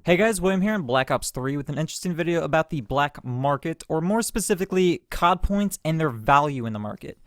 Hey guys, William here in Black Ops 3 with an interesting video about the black market, or more specifically, COD points and their value in the market.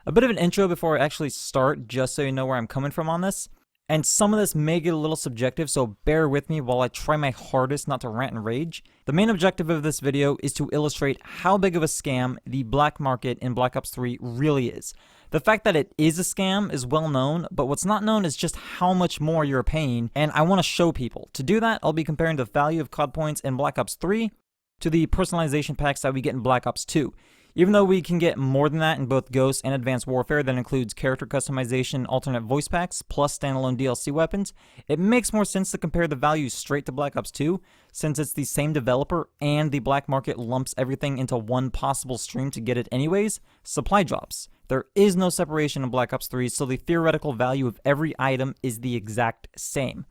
A bit of an intro before I actually start, just so you know where I'm coming from on this. And some of this may get a little subjective, so bear with me while I try my hardest not to rant and rage. The main objective of this video is to illustrate how big of a scam the black market in Black Ops 3 really is. The fact that it is a scam is well known, but what's not known is just how much more you're paying, and I want to show people. To do that, I'll be comparing the value of COD points in Black Ops 3 to the personalization packs that we get in Black Ops 2. Even though we can get more than that in both Ghost and Advanced Warfare that includes character customization, alternate voice packs, plus standalone DLC weapons, it makes more sense to compare the value straight to Black Ops 2, since it's the same developer and the black market lumps everything into one possible stream to get it anyways: supply drops. There is no separation in Black Ops 3, so the theoretical value of every item is the exact same.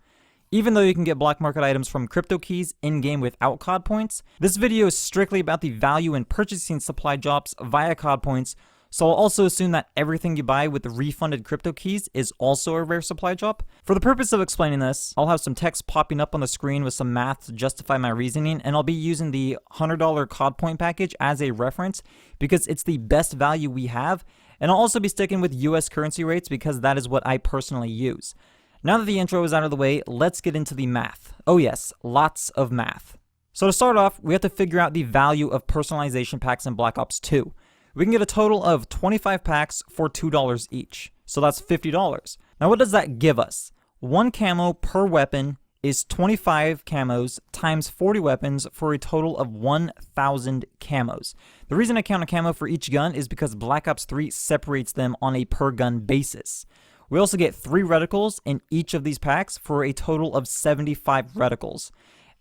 Even though you can get black market items from crypto keys in-game without COD points, this video is strictly about the value in purchasing supply drops via COD points, so I'll also assume that everything you buy with the refunded crypto keys is also a rare supply drop. For the purpose of explaining this, I'll have some text popping up on the screen with some math to justify my reasoning, and I'll be using the $100 COD point package as a reference because it's the best value we have, and I'll also be sticking with US currency rates because that is what I personally use. Now that the intro is out of the way, let's get into the math. Oh yes, lots of math. So to start off, we have to figure out the value of personalization packs in Black Ops 2. We can get a total of 25 packs for $2 each, so that's $50. Now what does that give us? One camo per weapon is 25 camos times 40 weapons for a total of 1,000 camos. The reason I count a camo for each gun is because Black Ops 3 separates them on a per gun basis. We also get 3 reticles in each of these packs for a total of 75 reticles.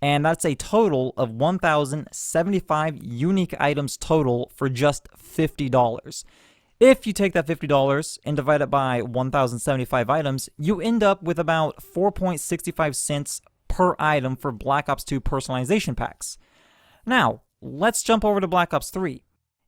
And that's a total of 1,075 unique items total for just $50. If you take that $50 and divide it by 1,075 items, you end up with about 4.65 cents per item for Black Ops 2 personalization packs. Now, let's jump over to Black Ops 3.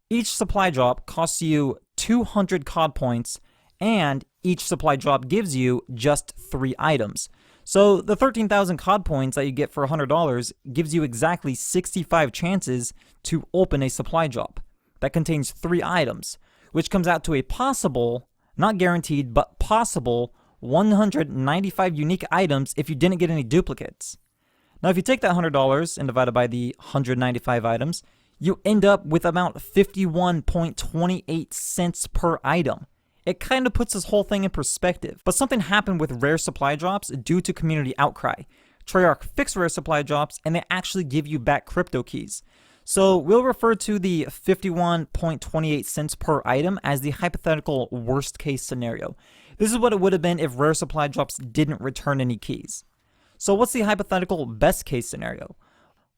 Each supply drop costs you 200 COD points, and each supply drop gives you just 3 items. So the 13,000 COD points that you get for $100 gives you exactly 65 chances to open a supply drop that contains 3 items, which comes out to a possible, not guaranteed, but possible 195 unique items if you didn't get any duplicates. Now if you take that $100 and divide it by the 195 items, you end up with about 51.28 cents per item. It kind of puts this whole thing in perspective. But something happened with rare supply drops due to community outcry. Treyarch fixed rare supply drops, and they actually give you back crypto keys. So we'll refer to the 51.28 cents per item as the hypothetical worst case scenario. This is what it would have been if rare supply drops didn't return any keys. So what's the hypothetical best case scenario?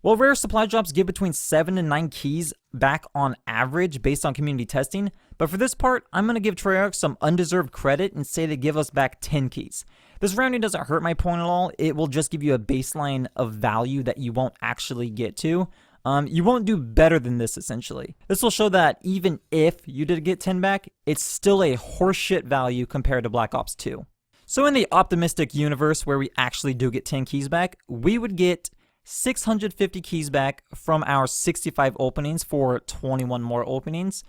Well, rare supply drops give between 7 and 9 keys back on average based on community testing, but for this part, I'm going to give Treyarch some undeserved credit and say they give us back 10 keys. This rounding doesn't hurt my point at all. It will just give you a baseline of value that you won't actually get to. You won't do better than this, essentially. This will show that even if you did get 10 back, it's still a horseshit value compared to Black Ops 2. So in the optimistic universe where we actually do get 10 keys back, we would get 650 keys back from our 65 openings for 21 more openings,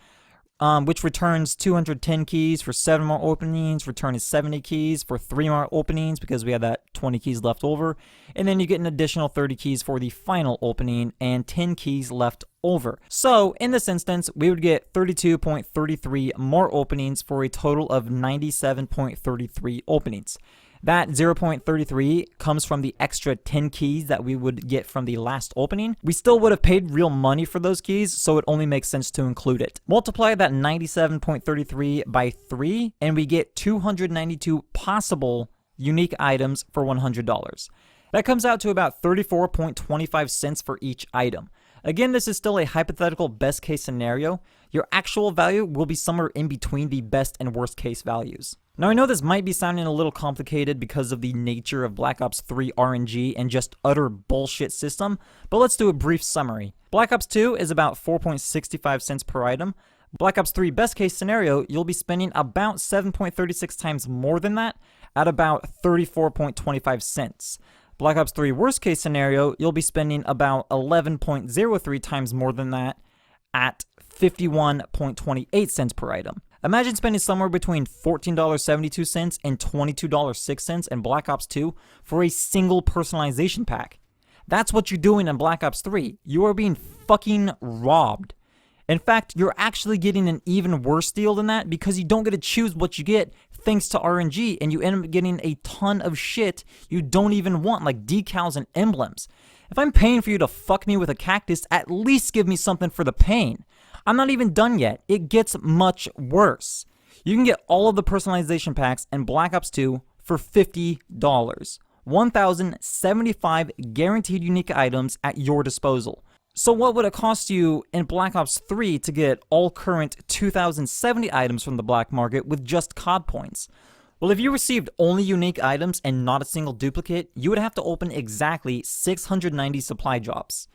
which returns 210 keys for 7 more openings, returning 70 keys for 3 more openings because we have that 20 keys left over, and then you get an additional 30 keys for the final opening and 10 keys left over. So in this instance, we would get 32.33 more openings for a total of 97.33 openings. That 0.33 comes from the extra 10 keys that we would get from the last opening. We still would have paid real money for those keys, so it only makes sense to include it. Multiply that 97.33 by 3, and we get 292 possible unique items for $100. That comes out to about 34.25 cents for each item. Again, this is still a hypothetical best case scenario. Your actual value will be somewhere in between the best and worst case values. Now I know this might be sounding a little complicated because of the nature of Black Ops 3 RNG and just utter bullshit system, but let's do a brief summary. Black Ops 2 is about 4.65 cents per item. Black Ops 3 best case scenario, you'll be spending about 7.36 times more than that at about 34.25 cents. Black Ops 3 worst case scenario, you'll be spending about 11.03 times more than that at 51.28 cents per item. Imagine spending somewhere between $14.72 and $22.06 in Black Ops 2 for a single personalization pack. That's what you're doing in Black Ops 3. You are being fucking robbed. In fact, you're actually getting an even worse deal than that because you don't get to choose what you get thanks to RNG, and you end up getting a ton of shit you don't even want, like decals and emblems. If I'm paying for you to fuck me with a cactus, at least give me something for the pain. I'm not even done yet. It gets much worse. You can get all of the personalization packs in Black Ops 2 for $50. 1,075 guaranteed unique items at your disposal. So what would it cost you in Black Ops 3 to get all current 2,070 items from the black market with just COD points? Well, if you received only unique items and not a single duplicate, you would have to open exactly 690 supply drops.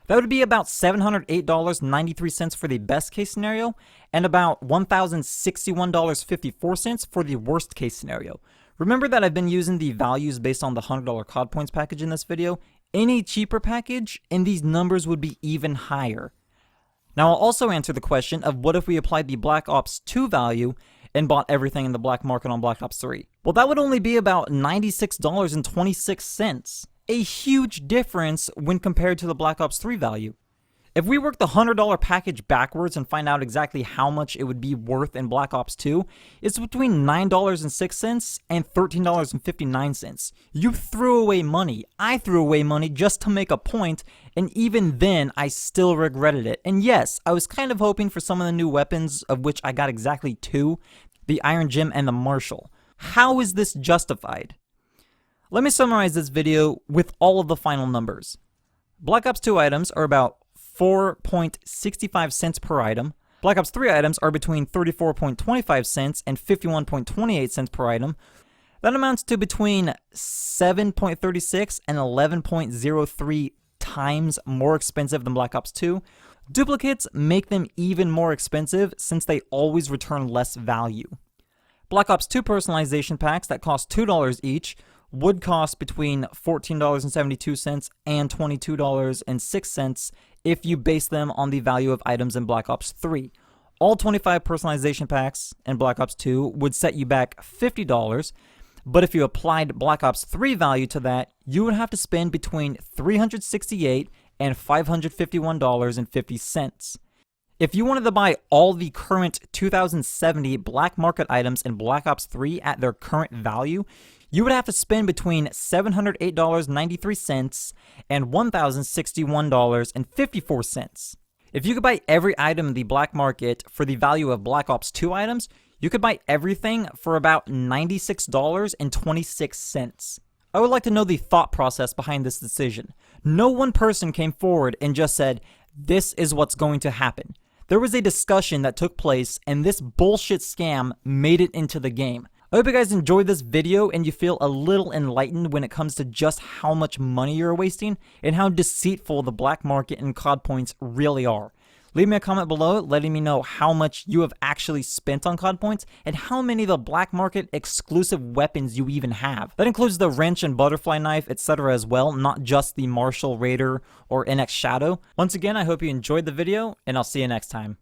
That would be about $708.93 for the best case scenario, and about $1,061.54 for the worst case scenario. Remember that I've been using the values based on the $100 COD points package in this video. Any cheaper package, and these numbers would be even higher. Now I'll also answer the question of what if we applied the Black Ops 2 value and bought everything in the black market on Black Ops 3. Well, that would only be about $96.26. A huge difference when compared to the Black Ops 3 value. If we work the $100 package backwards and find out exactly how much it would be worth in Black Ops 2, it's between $9.06 and $13.59. You threw away money. I threw away money just to make a point, and even then, I still regretted it. And yes, I was kind of hoping for some of the new weapons, of which I got exactly 2, the Iron Gem and the Marshal. How is this justified? Let me summarize this video with all of the final numbers. Black Ops 2 items are about 4.65 cents per item. Black Ops 3 items are between 34.25 cents and 51.28 cents per item. That amounts to between 7.36 and 11.03 times more expensive than Black Ops 2. Duplicates make them even more expensive since they always return less value. Black Ops 2 personalization packs that cost $2 each would cost between $14.72 and $22.06 if you base them on the value of items in Black Ops 3. All 25 personalization packs in Black Ops 2 would set you back $50, but if you applied Black Ops 3 value to that, you would have to spend between $368 and $551.50. If you wanted to buy all the current 2070 black market items in Black Ops 3 at their current value, you would have to spend between $708.93 and $1,061.54. If you could buy every item in the black market for the value of Black Ops 2 items, you could buy everything for about $96.26. I would like to know the thought process behind this decision. No one person came forward and just said, this is what's going to happen. There was a discussion that took place, and this bullshit scam made it into the game. I hope you guys enjoyed this video and you feel a little enlightened when it comes to just how much money you're wasting and how deceitful the black market and COD points really are. Leave me a comment below letting me know how much you have actually spent on COD points and how many of the black market exclusive weapons you even have. That includes the wrench and butterfly knife, etc. as well, not just the Marshal, Raider, or NX Shadow. Once again, I hope you enjoyed the video, and I'll see you next time.